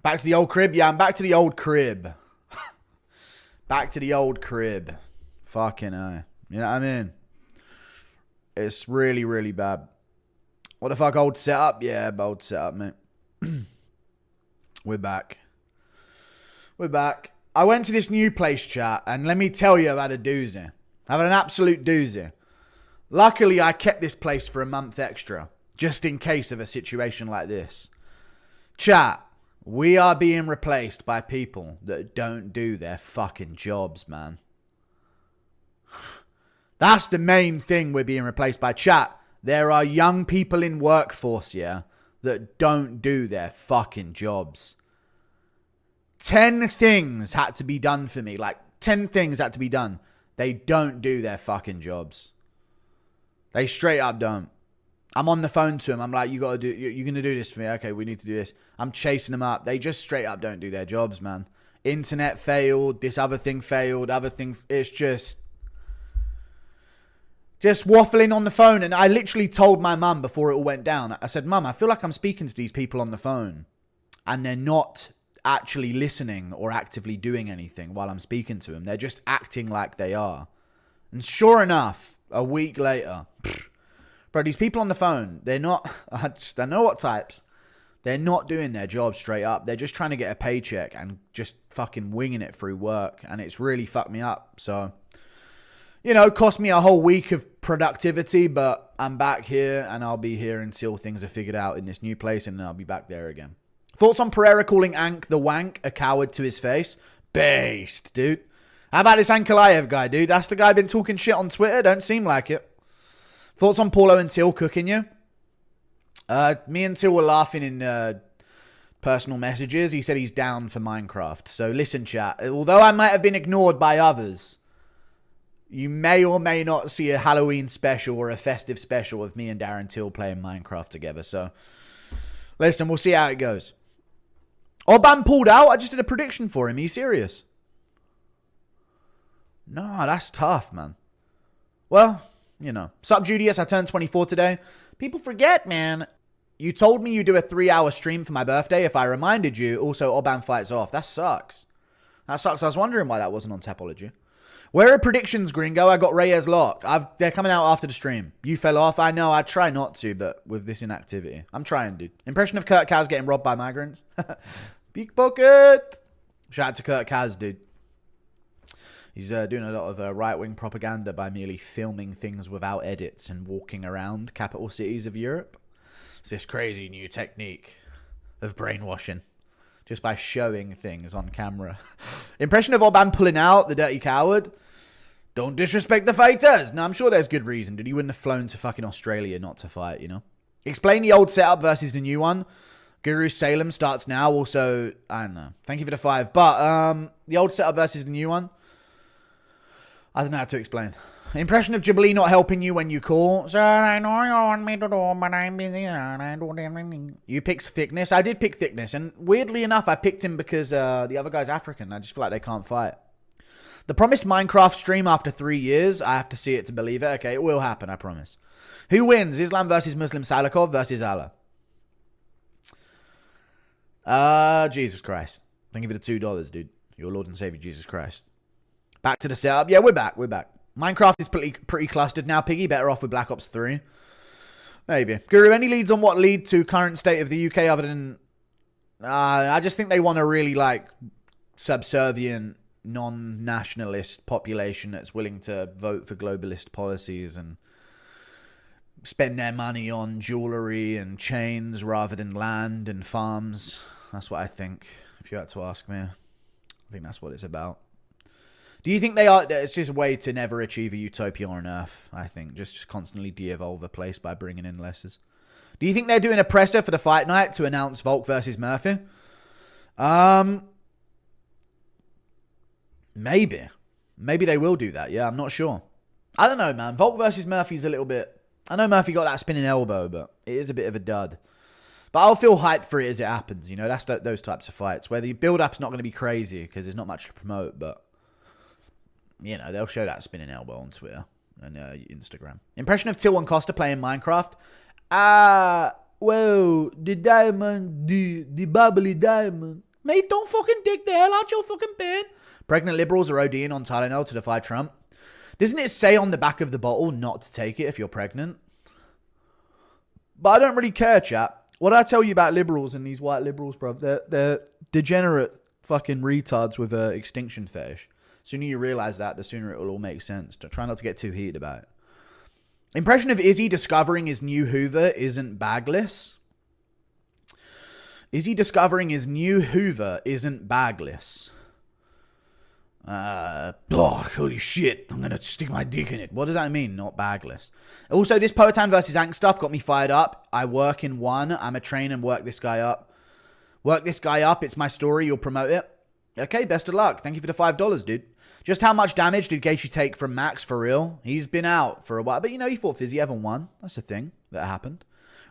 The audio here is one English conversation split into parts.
Back to the old crib? Yeah, I'm back to the old crib. Back to the old crib. Fucking hell. You know what I mean? It's really, really bad. What the fuck, old setup? Yeah, old setup, mate. We're back. We're back. I went to this new place, chat, and let me tell you about a doozy. I've had an absolute doozy. Luckily, I kept this place for a month extra, just in case of a situation like this. Chat, we are being replaced by people that don't do their fucking jobs, man. That's the main thing we're being replaced by. Chat, there are young people in workforce, yeah, that don't do their fucking jobs. 10 things had to be done for me. Like, 10 things had to be done. They don't do their fucking jobs. They straight up don't. I'm on the phone to them. I'm like, you're going to do this for me. Okay, we need to do this. I'm chasing them up. They just straight up don't do their jobs, man. Internet failed. This other thing failed. Other thing. It's just waffling on the phone. And I literally told my mum before it all went down. I said, Mum, I feel like I'm speaking to these people on the phone. And they're not actually listening or actively doing anything while I'm speaking to them. They're just acting like they are. And sure enough, a week later... Bro, these people on the phone, they're not, I know what types. They're not doing their job straight up. They're just trying to get a paycheck and just fucking winging it through work. And it's really fucked me up. So, you know, cost me a whole week of productivity, but I'm back here and I'll be here until things are figured out in this new place and then I'll be back there again. Thoughts on Pereira calling Ank the wank a coward to his face? Based, dude. How about this Ankaleav guy, dude? That's the guy been talking shit on Twitter. Don't seem like it. Thoughts on Paulo and Till cooking you? Me and Till were laughing in personal messages. He said he's down for Minecraft. So listen, chat. Although I might have been ignored by others, you may or may not see a Halloween special or a festive special of me and Darren Till playing Minecraft together. So listen, we'll see how it goes. Orban pulled out. I just did a prediction for him. Are you serious? No, that's tough, man. Well... You know, sup Judius, I turned 24 today. People forget, man. You told me you do a 3-hour stream for my birthday. If I reminded you, also Orban fights off. That sucks. That sucks. I was wondering why that wasn't on Tapology. Where are predictions, Gringo? I got Reyes lock. They're coming out after the stream. You fell off. I know. I try not to, but with this inactivity. I'm trying, dude. Impression of Kurt Kaz getting robbed by migrants. Big pocket. Shout out to Kurt Kaz, dude. He's doing a lot of right-wing propaganda by merely filming things without edits and walking around capital cities of Europe. It's this crazy new technique of brainwashing just by showing things on camera. Impression of Orban pulling out, the dirty coward. Don't disrespect the fighters. No, I'm sure there's good reason, dude. He wouldn't have flown to fucking Australia not to fight, you know? Explain the old setup versus the new one. Guru Salem starts now. Also, I don't know. Thank you for the 5. But the old setup versus the new one. I don't know how to explain. Impression of Ghibli not helping you when you call. Sir, I know you want me to do, but I'm busy and I do everything. You picked Thickness. I did pick Thickness. And weirdly enough, I picked him because the other guy's African. I just feel like they can't fight. The promised Minecraft stream after 3 years. I have to see it to believe it. Okay, it will happen, I promise. Who wins? Islam versus Muslim Salikov versus Allah. Jesus Christ. Thank you for the $2, dude. Your Lord and Savior, Jesus Christ. Back to the setup. Yeah, we're back. We're back. Minecraft is pretty clustered now. Piggy, better off with Black Ops 3. Maybe. Guru, any leads on what lead to current state of the UK other than... I just think they want a really, like, subservient, non-nationalist population that's willing to vote for globalist policies and spend their money on jewellery and chains rather than land and farms. That's what I think, if you had to ask me. I think that's what it's about. Do you think they are... It's just a way to never achieve a utopia on Earth, I think. Just constantly de-evolve a place by bringing in lessers. Do you think they're doing a presser for the fight night to announce Volk versus Murphy? Maybe. Maybe they will do that. Yeah, I'm not sure. I don't know, man. Volk versus Murphy's a little bit... I know Murphy got that spinning elbow, but it is a bit of a dud. But I'll feel hyped for it as it happens. You know, that's those types of fights where the build-up's not going to be crazy because there's not much to promote, but... You know, they'll show that spinning elbow on Twitter and Instagram. Impression of Till and Costa playing Minecraft. Well, the diamond, the bubbly diamond. Mate, don't fucking dig the hell out your fucking beard. Pregnant liberals are ODing on Tylenol to defy Trump. Doesn't it say on the back of the bottle not to take it if you're pregnant? But I don't really care, chat. What I tell you about liberals and these white liberals, bro, they're degenerate fucking retards with an extinction fetish. The sooner you realize that, the sooner it will all make sense. Try not to get too heated about it. Impression of Izzy discovering his new Hoover isn't bagless. Izzy discovering his new Hoover isn't bagless. Holy shit, I'm gonna stick my dick in it. What does that mean? Not bagless. Also, this Poetan versus Ank stuff got me fired up. I work in one. I'm a train and work this guy up. Work this guy up. It's my story. You'll promote it. Okay, best of luck. Thank you for the $5, dude. Just how much damage did Gaethje take from Max for real? He's been out for a while, but you know, he fought Fizzy, haven't won. That's a thing that happened.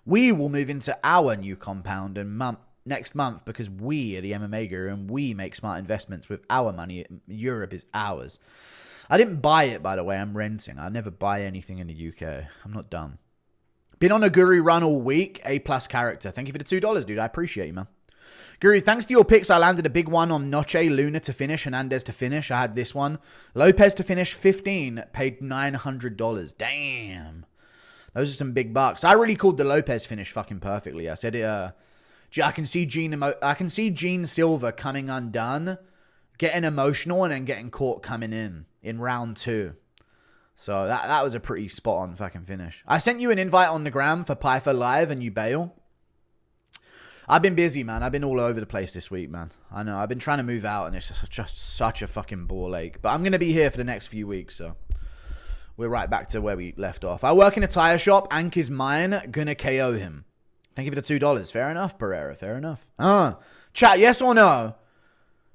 We will move into our new compound in next month because we are the MMA guru and we make smart investments with our money. Europe is ours. I didn't buy it, by the way. I'm renting. I never buy anything in the UK. I'm not dumb. Been on a guru run all week. A+ character. Thank you for the $2, dude. I appreciate you, man. Guru, thanks to your picks, I landed a big one on Noche, Luna to finish, Hernandez to finish. I had this one. Lopez to finish, 15. Paid $900. Damn. Those are some big bucks. I really called the Lopez finish fucking perfectly. I said it, I can see Gene Silva coming undone, getting emotional, and then getting caught coming in round 2. So that was a pretty spot-on fucking finish. I sent you an invite on the gram for Pyfer Live, and you bail. I've been busy, man. I've been all over the place this week, man. I know. I've been trying to move out, and it's just such a fucking ball ache. But I'm going to be here for the next few weeks, so we're right back to where we left off. I work in a tire shop. Ank is mine. Gonna KO him. Thank you for the $2. Fair enough, Pereira. Fair enough. Chat, yes or no?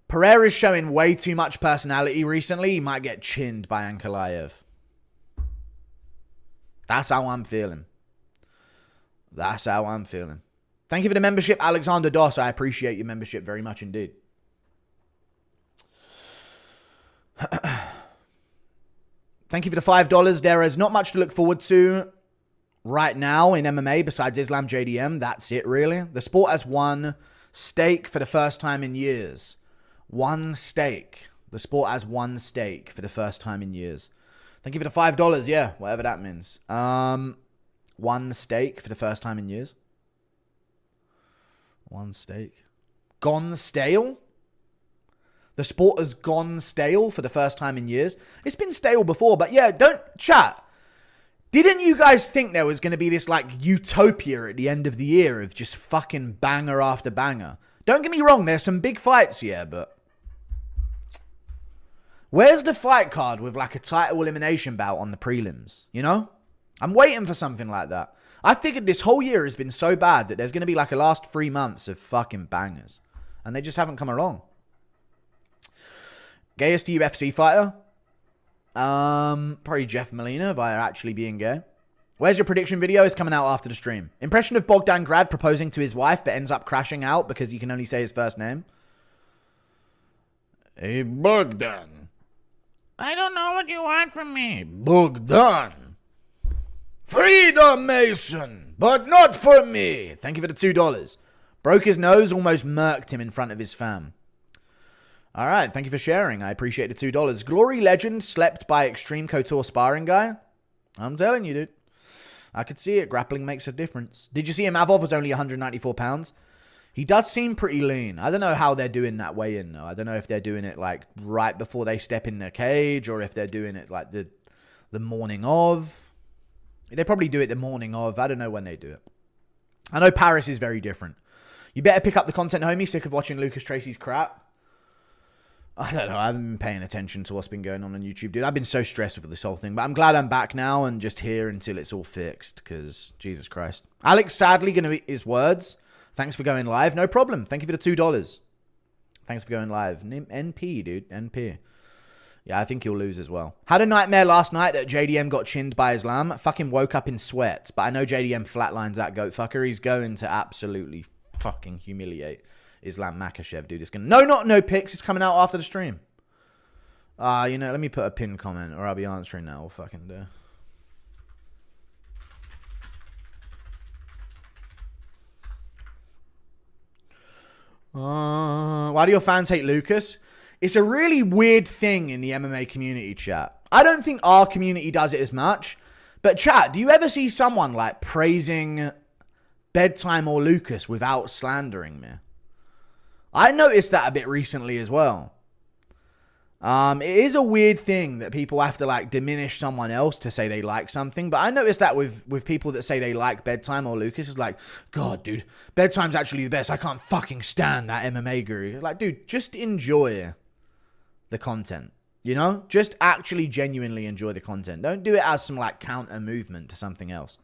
Pereira's showing way too much personality recently. He might get chinned by Ankaleav. That's how I'm feeling. That's how I'm feeling. Thank you for the membership, Alexander Doss. I appreciate your membership very much indeed. Thank you for the $5. There is not much to look forward to right now in MMA besides Islam JDM. That's it, really. The sport has one stake for the first time in years. One stake. The sport has one stake for the first time in years. Thank you for the $5. Yeah, whatever that means. One stake for the first time in years. One stake. Gone stale? The sport has gone stale for the first time in years. It's been stale before, but yeah, don't chat. Didn't you guys think there was going to be this like utopia at the end of the year of just fucking banger after banger? Don't get me wrong, there's some big fights here, but where's the fight card with like a title elimination bout on the prelims? You know? I'm waiting for something like that. I figured this whole year has been so bad that there's going to be like a last 3 months of fucking bangers. And they just haven't come along. Gayest UFC fighter? Probably Jeff Molina via actually being gay. Where's your prediction video? It's coming out after the stream. Impression of Bogdan Grad proposing to his wife but ends up crashing out because you can only say his first name. Hey, Bogdan. I don't know what you want from me. Bogdan. Freedom, Mason, but not for me. Thank you for the $2. Broke his nose, almost murked him in front of his fam. All right, thank you for sharing. I appreciate the $2. Glory Legend slept by Extreme Couture sparring guy. I'm telling you, dude. I could see it. Grappling makes a difference. Did you see Imavov was only 194 pounds? He does seem pretty lean. I don't know how they're doing that weigh-in, though. I don't know if they're doing it, like, right before they step in the cage or if they're doing it, like, the morning of. They probably do it the morning of. I don't know when they do it. I know Paris is very different. You better pick up the content, homie. Sick of watching Lucas Tracy's crap. I don't know. I haven't been paying attention to what's been going on YouTube, dude. I've been so stressed with this whole thing. But I'm glad I'm back now and just here until it's all fixed. Because, Jesus Christ. Alex sadly going to eat his words. Thanks for going live. No problem. Thank you for the $2. Thanks for going live. NP, dude. NP. Yeah, I think he'll lose as well. Had a nightmare last night that JDM got chinned by Islam. Fucking woke up in sweats. But I know JDM flatlines that goat fucker. He's going to absolutely fucking humiliate Islam Makhachev, dude. It's gonna... No pics. It's coming out after the stream. You know, let me put a pinned comment or I'll be answering now all fucking day. Why do your fans hate Lucas? It's a really weird thing in the MMA community, chat. I don't think our community does it as much. But chat, do you ever see someone like praising Bedtime or Lucas without slandering me? I noticed that a bit recently as well. It is a weird thing that people have to like diminish someone else to say they like something. But I noticed that with people that say they like Bedtime or Lucas. It's like, God, dude, Bedtime's actually the best. I can't fucking stand that MMA guru. Like, dude, just enjoy the content. You know, just actually genuinely enjoy the content. Don't do it as some like counter movement to something else.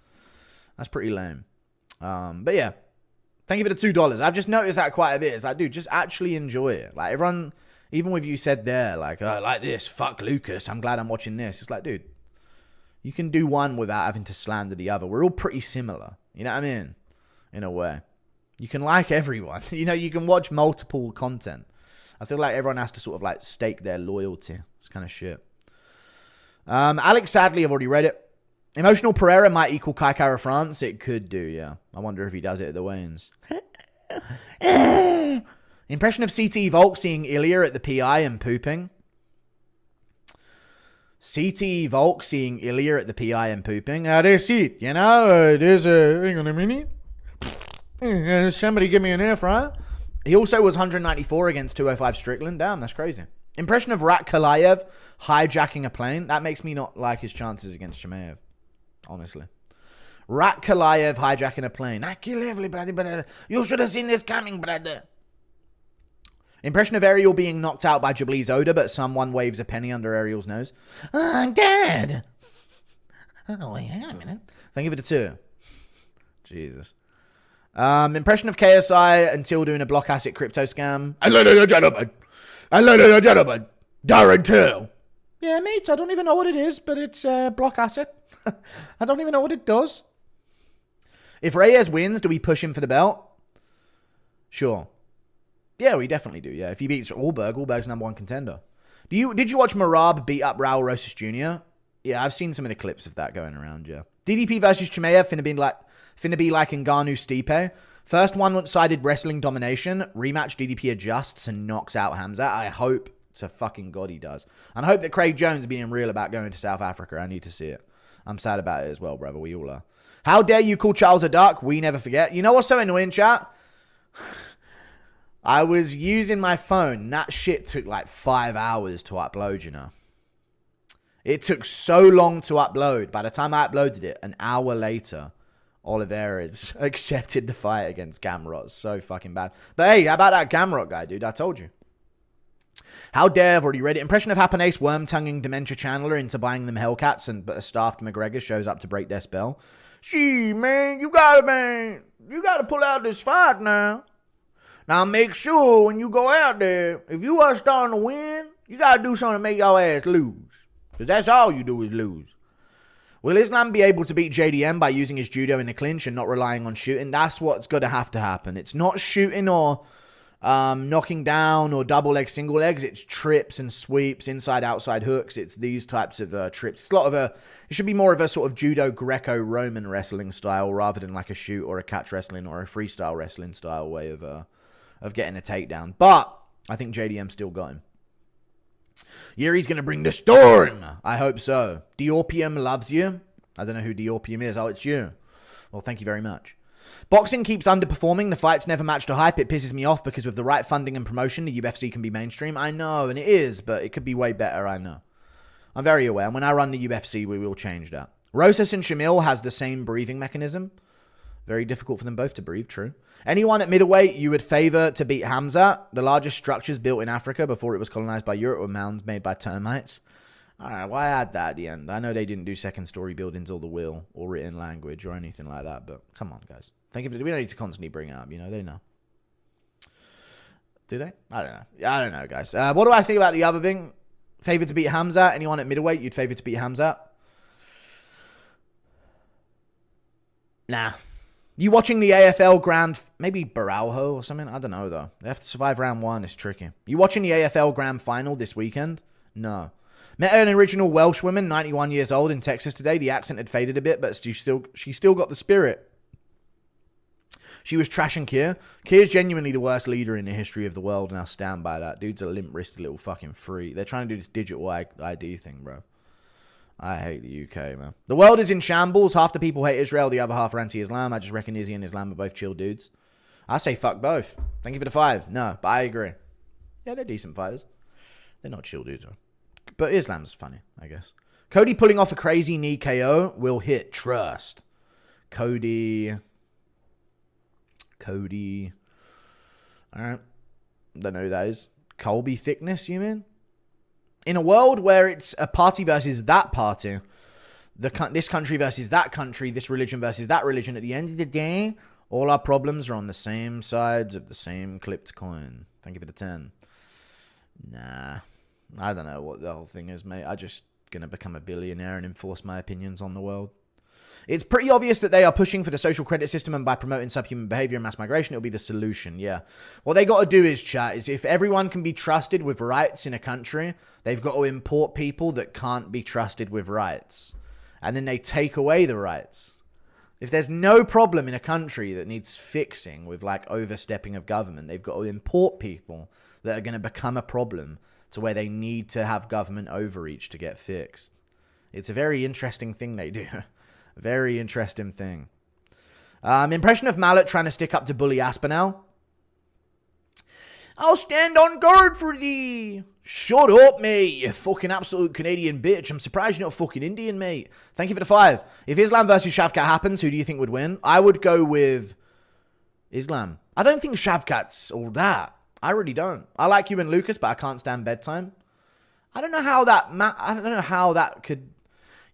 That's pretty lame. But yeah, thank you for the $2. I've just noticed that quite a bit. It's like, dude, just actually enjoy it. Like everyone, even with you said there, like, oh, like this, fuck Lucas. I'm glad I'm watching this. It's like, dude, you can do one without having to slander the other. We're all pretty similar. You know what I mean? In a way, you can like everyone. You know, you can watch multiple content. I feel like everyone has to sort of like stake their loyalty. It's kind of shit. Alex, sadly, I've already read it. Emotional Pereira might equal Kai Kara France. It could do, yeah. I wonder if he does it at the weigh-ins. Impression of CT Volk seeing Ilya at the PI and pooping. CT Volk seeing Ilya at the PI and pooping. There's it, you know. There's a... Hang on a minute. Somebody give me an air fryer. He also was 194 against 205 Strickland. Damn, that's crazy. Impression of Ankaleav hijacking a plane. That makes me not like his chances against Chimaev. Honestly. Ankaleav hijacking a plane. Brother. You should have seen this coming, brother. Impression of Ariel being knocked out by Jablee's odor, but someone waves a penny under Ariel's nose. I'm dead. Oh, wait, hang on a minute. Thank you for the 2. Jesus. Impression of KSI until doing a block asset crypto scam. Ladies and gentlemen, Darren 2. Yeah, mate, I don't even know what it is, but it's block asset. I don't even know what it does. If Reyes wins, do we push him for the belt? Sure. Yeah, we definitely do, yeah. If he beats Allberg's #1 contender. Did you watch Marab beat up Raul Rosas Jr.? Yeah, I've seen some of the clips of that going around, yeah. DDP versus Chimaev finna be like Ngannou Stipe. First one-sided wrestling domination. Rematch, DDP adjusts and knocks out Hamza. I hope to fucking God he does. And I hope that Craig Jones being real about going to South Africa. I need to see it. I'm sad about it as well, brother. We all are. How dare you call Charles a duck? We never forget. You know what's so annoying, chat? I was using my phone. That shit took like 5 hours to upload, you know. It took so long to upload. By the time I uploaded it, an hour later, Oliveira's accepted the fight against Gamrot. So fucking bad. But hey, how about that Gamrot guy, dude? I told you. How dare, I've already read it. Impression of Hapanase worm-tonguing dementia channeler into buying them Hellcats, but a staffed McGregor shows up to break their spell. Gee, man, you gotta pull out this fight now. Now make sure when you go out there, if you are starting to win, you gotta do something to make your ass lose. Because that's all you do is lose. Will Islam be able to beat JDM by using his judo in the clinch and not relying on shooting? That's what's going to have to happen. It's not shooting or knocking down or double leg, single legs. It's trips and sweeps, inside, outside hooks. It's these types of trips. It's a lot of it should be more of a sort of judo Greco-Roman wrestling style rather than like a shoot or a catch wrestling or a freestyle wrestling style way of getting a takedown. But I think JDM still got him. Yuri's going to bring the storm. I hope so. Diorpium loves you. I don't know who Diorpium is. Oh, it's you. Well, thank you very much. Boxing keeps underperforming. The fights never match the hype. It pisses me off because with the right funding and promotion, the UFC can be mainstream. I know, and it is, but it could be way better. I know. I'm very aware. And when I run the UFC, we will change that. Rosas and Shamil has the same breathing mechanism. Very difficult for them both to breathe, true. Anyone at middleweight you would favor to beat Hamza? The largest structures built in Africa before it was colonized by Europe were mounds made by termites. Alright, why add that at the end? I know they didn't do second story buildings or the will or written language or anything like that, but come on, guys. We don't need to constantly bring it up, you know, they know. Do they? I don't know. I don't know, guys. What do I think about the other thing? Favor to beat Hamza? Anyone at middleweight you'd favor to beat Hamza? Nah. You watching the AFL Grand... Maybe Baralho or something? I don't know, though. They have to survive round 1. It's tricky. You watching the AFL Grand Final this weekend? No. Met an original Welsh woman, 91 years old, in Texas today. The accent had faded a bit, but she still got the spirit. She was trashing Keir. Keir's genuinely the worst leader in the history of the world, and I'll stand by that. Dude's a limp-wristed little fucking freak. They're trying to do this digital ID thing, bro. I hate the UK, man. The world is in shambles. Half the people hate Israel. The other half are anti-Islam. I just reckon Izzy and Islam are both chill dudes. I say fuck both. Thank you for the 5. No, but I agree. Yeah, they're decent fighters. They're not chill dudes, though. But Islam's funny, I guess. Cody pulling off a crazy knee KO will hit. Trust. Cody. All right. Don't know who that is. Colby thickness, you mean? In a world where it's a party versus that party, this country versus that country, this religion versus that religion, at the end of the day, all our problems are on the same sides of the same clipped coin. Thank you for the 10. Nah. I don't know what the whole thing is, mate. I'm just going to become a billionaire and enforce my opinions on the world. It's pretty obvious that they are pushing for the social credit system, and by promoting subhuman behavior and mass migration, it'll be the solution. Yeah. What they got to do is, chat, is if everyone can be trusted with rights in a country, they've got to import people that can't be trusted with rights. And then they take away the rights. If there's no problem in a country that needs fixing with like overstepping of government, they've got to import people that are going to become a problem to where they need to have government overreach to get fixed. It's a very interesting thing they do. Very interesting thing. Impression of Mallet trying to stick up to bully Aspinall. I'll stand on guard for thee. Shut up, mate, you fucking absolute Canadian bitch. I'm surprised you're not fucking Indian, mate. Thank you for the 5. If Islam versus Shavkat happens, who do you think would win? I would go with Islam. I don't think Shavkat's all that. I really don't. I like you and Lucas, but I can't stand bedtime. I don't know how that could...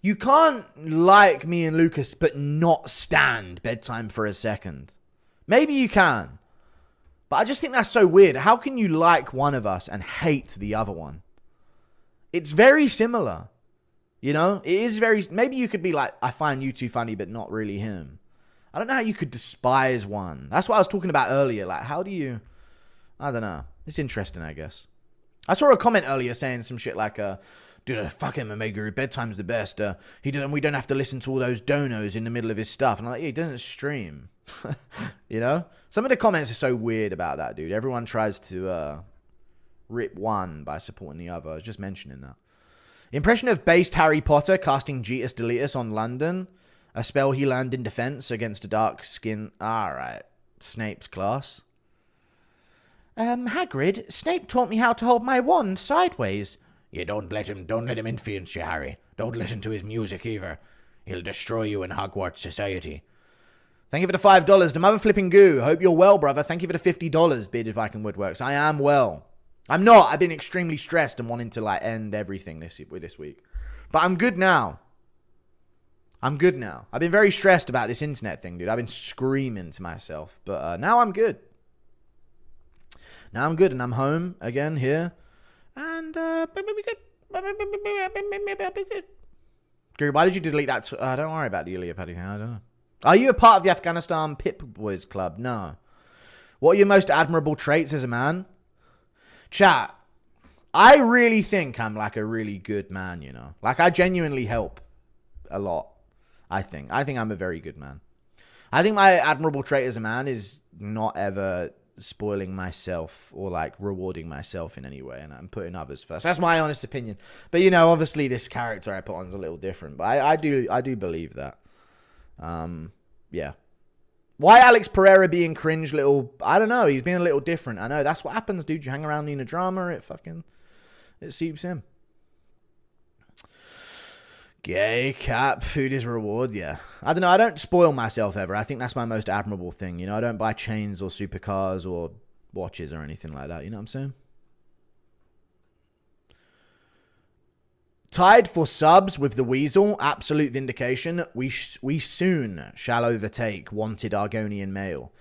You can't like me and Lucas, but not stand bedtime for a second. Maybe you can. But I just think that's so weird. How can you like one of us and hate the other one? It's very similar. You know? It is very... Maybe you could be like, I find you two funny, but not really him. I don't know how you could despise one. That's what I was talking about earlier. Like, how do you... I don't know. It's interesting, I guess. I saw a comment earlier saying some shit like, dude, fuck him, mcgregor. Bedtime's the best. We don't have to listen to all those donos in the middle of his stuff. And I'm like, yeah, he doesn't stream. You know? Some of the comments are so weird about that, dude. Everyone tries to rip one by supporting the other. I was just mentioning that. Impression of based Harry Potter casting Jetus Deletus on London. A spell he learned in defense against a dark skin. Alright. Snape's class. Hagrid, Snape taught me how to hold my wand sideways. Yeah, don't let him influence you, Harry. Don't listen to his music either. He'll destroy you in Hogwarts society. Thank you for the $5. The mother flipping goo. Hope you're well, brother. Thank you for the $50 bid, Viking Woodworks. I am well. I'm not. I've been extremely stressed and wanting to like end everything this week. But I'm good now. I've been very stressed about this internet thing, dude. I've been screaming to myself. But now I'm good. Now I'm good and I'm home again here. And maybe good. Maybe I'll be good. Guru, why did you delete that? Don't worry about the Ilya Paddy thing. I don't know. Are you a part of the Afghanistan Pip Boys Club? No. What are your most admirable traits as a man? Chat. I really think I'm like a really good man, you know. Like I genuinely help a lot. I think I'm a very good man. I think my admirable trait as a man is not ever spoiling myself or like rewarding myself in any way, and I'm putting others first. That's my honest opinion. But you know, obviously this character I put on is a little different. But I do believe that. Yeah. Why Alex Pereira being cringe little... I don't know. He's being a little different. I know. That's what happens, dude. You hang around in a drama, it seeps in. Gay cap, food is reward, yeah. I don't know. I don't spoil myself ever. I think that's my most admirable thing. You know, I don't buy chains or supercars or watches or anything like that. You know what I'm saying? Tied for subs with the Weasel. Absolute vindication. We soon shall overtake wanted Argonian male.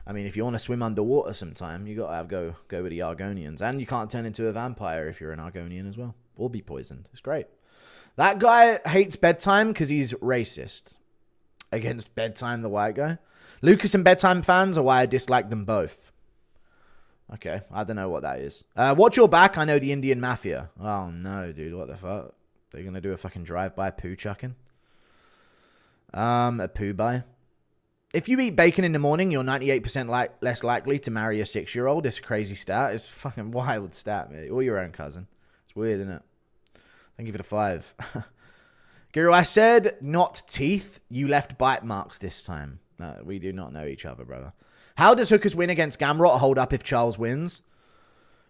I mean, if you want to swim underwater sometime, you got to go with the Argonians. And you can't turn into a vampire if you're an Argonian as well. Or be poisoned. It's great. That guy hates Bedtime because he's racist. Against Bedtime, the white guy. Lucas and Bedtime fans are why I dislike them both. Okay, I don't know what that is. Watch your back, I know the Indian Mafia. Oh no, dude, what the fuck? They're gonna do a fucking drive-by poo chucking? A poo-by? If you eat bacon in the morning, you're 98% less likely to marry a 6-year-old. It's a crazy stat. It's a fucking wild stat, mate. Or your own cousin. It's weird, isn't it? Thank you for the 5. Guru, I said not teeth. You left bite marks this time. No, we do not know each other, brother. How does Hooker's win against Gamrot hold up if Charles wins?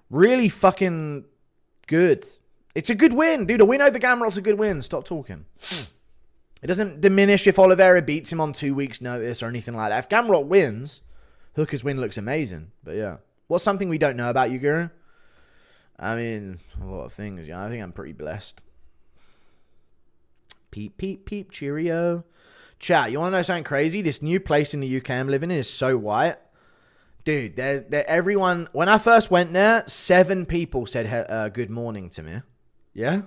Really fucking good. It's a good win, dude. A win over Gamrot's a good win. Stop talking. It doesn't diminish if Oliveira beats him on 2 weeks' notice or anything like that. If Gamrot wins, Hooker's win looks amazing. But yeah. What's something we don't know about you, Guru? I mean, a lot of things. Yeah, I think I'm pretty blessed. Peep, peep, peep, cheerio. Chat, you want to know something crazy? This new place in the UK I'm living in is so white. Dude, everyone... When I first went there, 7 people said good morning to me. Yeah?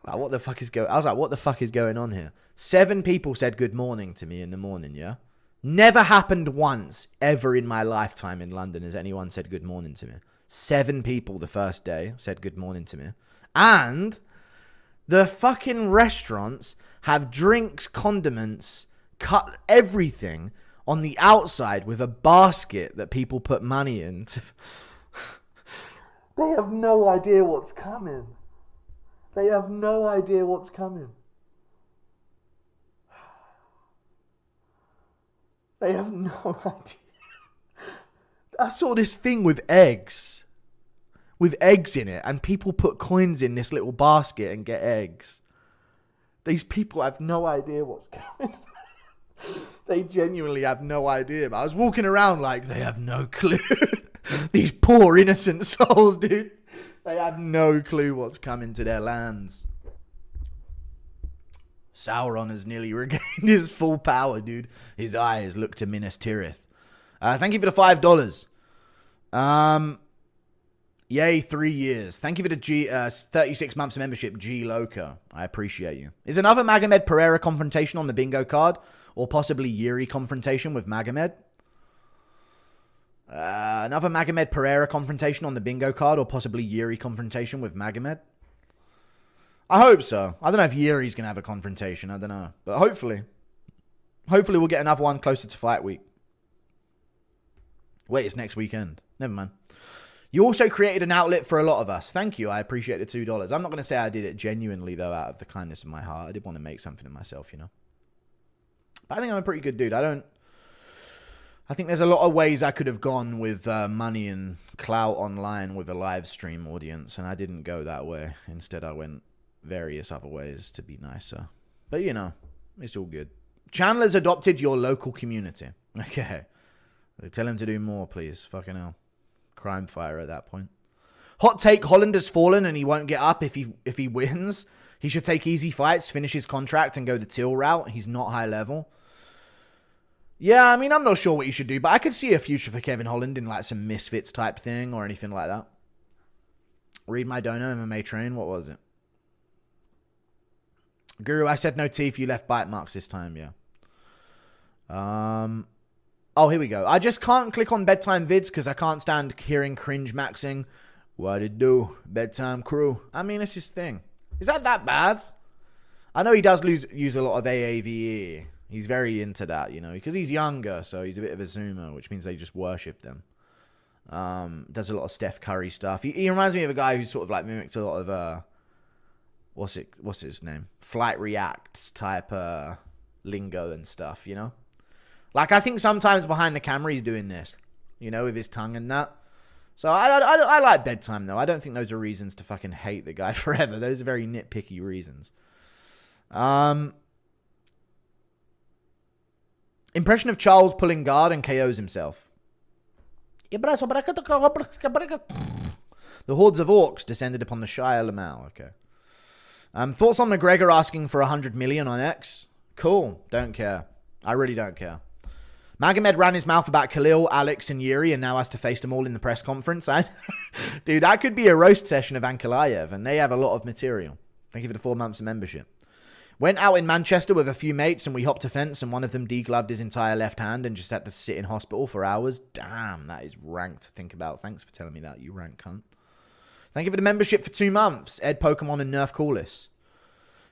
Like, what the fuck is going... I was like, what the fuck is going on here? 7 people said good morning to me in the morning, yeah? Never happened once, ever in my lifetime in London has anyone said good morning to me. 7 people the first day said good morning to me. And the fucking restaurants have drinks, condiments, cut everything on the outside with a basket that people put money in. They have no idea what's coming. They have no idea what's coming. They have no idea. I saw this thing with eggs. With eggs in it. And people put coins in this little basket and get eggs. These people have no idea what's coming. They genuinely have no idea. But I was walking around like, they have no clue. These poor innocent souls, dude. They have no clue what's coming to their lands. Sauron has nearly regained his full power, dude. His eyes look to Minas Tirith. Thank you for the $5. Yay, 3 years. Thank you for the 36 months of membership, G Loco. I appreciate you. Is another Magomed Pereira confrontation on the bingo card? Or possibly Yuri confrontation with Magomed? Another Magomed Pereira confrontation on the bingo card, or possibly Yuri confrontation with Magomed? I hope so. I don't know if Yuri's going to have a confrontation. I don't know. But hopefully. Hopefully we'll get another one closer to fight week. Wait, it's next weekend. Never mind. You also created an outlet for a lot of us. Thank you. I appreciate the $2. I'm not going to say I did it genuinely, though, out of the kindness of my heart. I did want to make something of myself, you know. But I think I'm a pretty good dude. I think there's a lot of ways I could have gone with money and clout online with a live stream audience, and I didn't go that way. Instead, I went various other ways to be nicer. But, you know, it's all good. Chandler's adopted your local community. Okay. Tell him to do more, please. Fucking hell. Crime fire at that point. Hot take, Holland has fallen and he won't get up if he wins. He should take easy fights, finish his contract, and go the Till route. He's not high level. Yeah, I mean, I'm not sure what you should do, but I could see a future for Kevin Holland in like some Misfits type thing or anything like that. Read my dono, MMA train. What was it? Guru, I said no teeth. You left bite marks this time, yeah. Oh, here we go. I just can't click on bedtime vids because I can't stand hearing cringe maxing. What it do? Bedtime crew. I mean, it's his thing. Is that bad? I know he does use a lot of AAVE. He's very into that, you know, because he's younger, so he's a bit of a zoomer, which means they just worship them. Does a lot of Steph Curry stuff. He reminds me of a guy who sort of like mimicked a lot of what's his name? Flight Reacts type lingo and stuff, you know? Like, I think sometimes behind the camera he's doing this, you know, with his tongue and that. So I like bedtime, though. I don't think those are reasons to fucking hate the guy forever. Those are very nitpicky reasons. Impression of Charles pulling guard and KOs himself. The hordes of orcs descended upon the Shire Lamau. Okay. Thoughts on McGregor asking for 100 million on X? Cool. Don't care. I really don't care. Magomed ran his mouth about Khalil, Alex, and Yuri, and now has to face them all in the press conference. Dude, that could be a roast session of Ankaleav, and they have a lot of material. Thank you for the 4 months of membership. Went out in Manchester with a few mates, and we hopped a fence, and one of them degloved his entire left hand and just had to sit in hospital for hours. Damn, that is rank to think about. Thanks for telling me that, you rank cunt. Thank you for the membership for 2 months. Ed Pokemon and Nerf Coolest.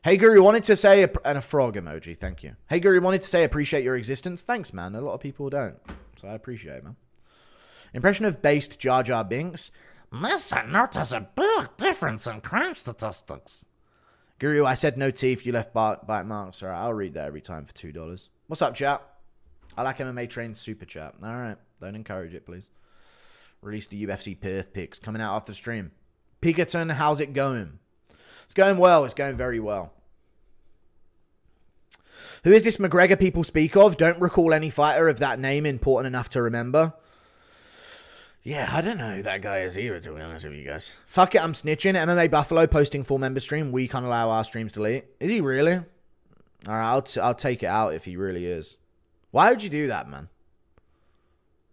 Hey Guru wanted to say, and a frog emoji, thank you. Hey Guru wanted to say appreciate your existence. Thanks, man. A lot of people don't. So I appreciate it, man. Impression of based Jar Jar Binks. This I notice a big difference in crime statistics. Guru, I said no teeth. You left bite marks. All right, I'll read that every time for $2. What's up, chat? I like MMA Train super chat. All right, don't encourage it, please. Release the UFC Perth picks coming out after the stream. Pikerton, how's it going? It's going well. It's going very well. Who is this McGregor people speak of? Don't recall any fighter of that name important enough to remember. Yeah, I don't know who that guy is either, to be honest with you guys. Fuck it, I'm snitching. MMA Buffalo posting full member stream. We can't allow our streams to delete. Is he really? All right, I'll take it out if he really is. Why would you do that, man?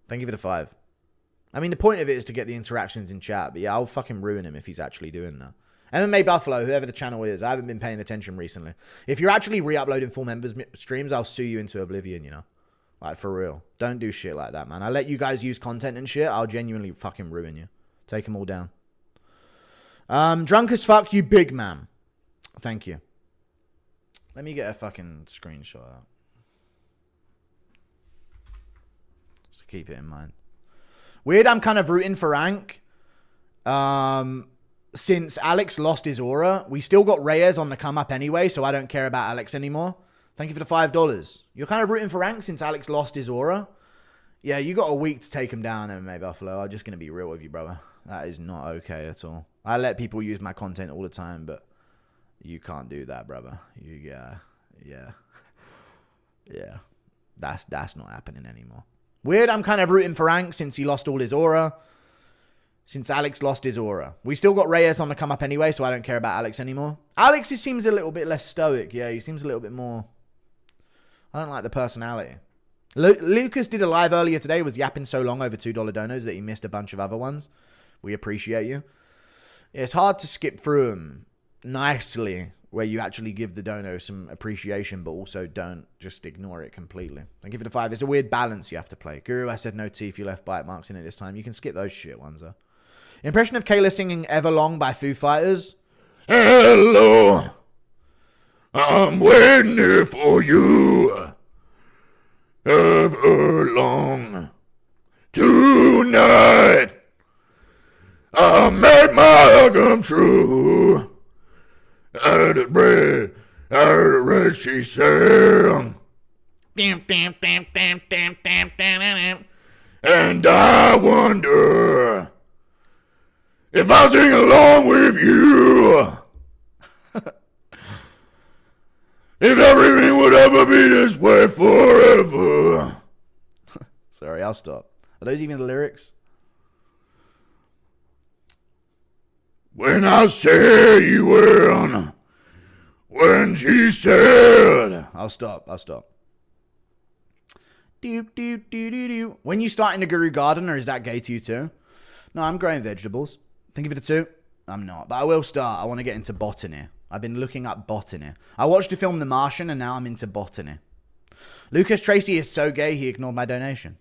Thank you for the 5. I mean, the point of it is to get the interactions in chat. But yeah, I'll fucking ruin him if he's actually doing that. MMA Buffalo, whoever the channel is. I haven't been paying attention recently. If you're actually re-uploading full members streams, I'll sue you into oblivion, you know? Like, for real. Don't do shit like that, man. I let you guys use content and shit. I'll genuinely fucking ruin you. Take them all down. Drunk as fuck, you big man. Thank you. Let me get a fucking screenshot out. Just to keep it in mind. Weird, I'm kind of rooting for Rank. Since Alex lost his aura, we still got Reyes on the come up anyway, so I don't care about Alex anymore. Thank you for the $5. You're kind of rooting for Rank since Alex lost his aura. Yeah, you got a week to take him down, MMA Buffalo. I'm just going to be real with you, brother. That is not okay at all. I let people use my content all the time, but you can't do that, brother. Yeah. That's not happening anymore. Weird, I'm kind of rooting for Rank since he lost all his aura. Since Alex lost his aura. We still got Reyes on the come up anyway, so I don't care about Alex anymore. Alex, he seems a little bit less stoic. Yeah, he seems a little bit more... I don't like the personality. Lucas did a live earlier today, was yapping so long over $2 donos that he missed a bunch of other ones. We appreciate you. Yeah, it's hard to skip through them nicely, where you actually give the dono some appreciation, but also don't just ignore it completely. Thank you for the 5. It's a weird balance you have to play. Guru, I said no teeth. You left bite marks in it this time. You can skip those shit ones, though. Impression of Kayla singing Everlong by Foo Fighters. Hello. I'm waiting here for you. Everlong. Tonight. I made my come true. Out of bread, out of red, she sang. And I wonder if I sing along with you, if everything would ever be this way forever. Sorry, I'll stop. Are those even the lyrics? When I say you will, when she said... I'll stop. When you start in the Guru Garden, or is that gay to you too? No, I'm growing vegetables. Thank you for the 2. I'm not, but I will start. I want to get into botany. I've been looking up botany. I watched the film The Martian, and now I'm into botany. Lucas Tracy is so gay, he ignored my donation.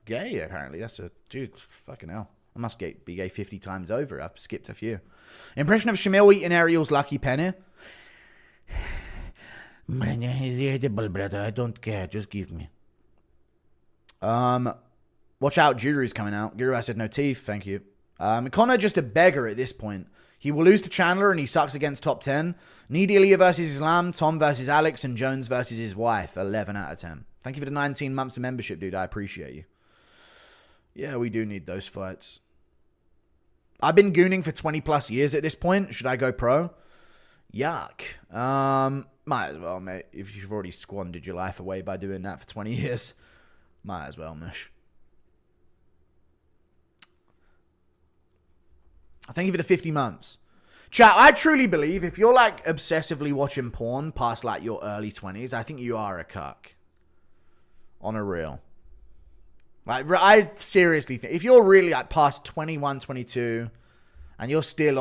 Gay, apparently. That's a... Dude, fucking hell. I must be gay 50 times over. I've skipped a few. Impression of Shamil eating Ariel's lucky penny. Man, it's edible, brother. I don't care. Just give me. Watch out. Guru's coming out. Guru, I said no teeth. Thank you. Conor just a beggar at this point. He will lose to Chandler and he sucks against top 10. Nidelia versus Islam. Tom versus Alex. And Jones versus his wife. 11 out of 10. Thank you for the 19 months of membership, dude. I appreciate you. Yeah, we do need those fights. I've been gooning for 20 plus years at this point. Should I go pro? Yuck. Might as well, mate. If you've already squandered your life away by doing that for 20 years. Might as well, mush. Thank you for the 50 months. Chat, I truly believe if you're like obsessively watching porn past like your early 20s, I think you are a cuck. On a real. Like, I seriously think if you're really like past 21, 22 and you're still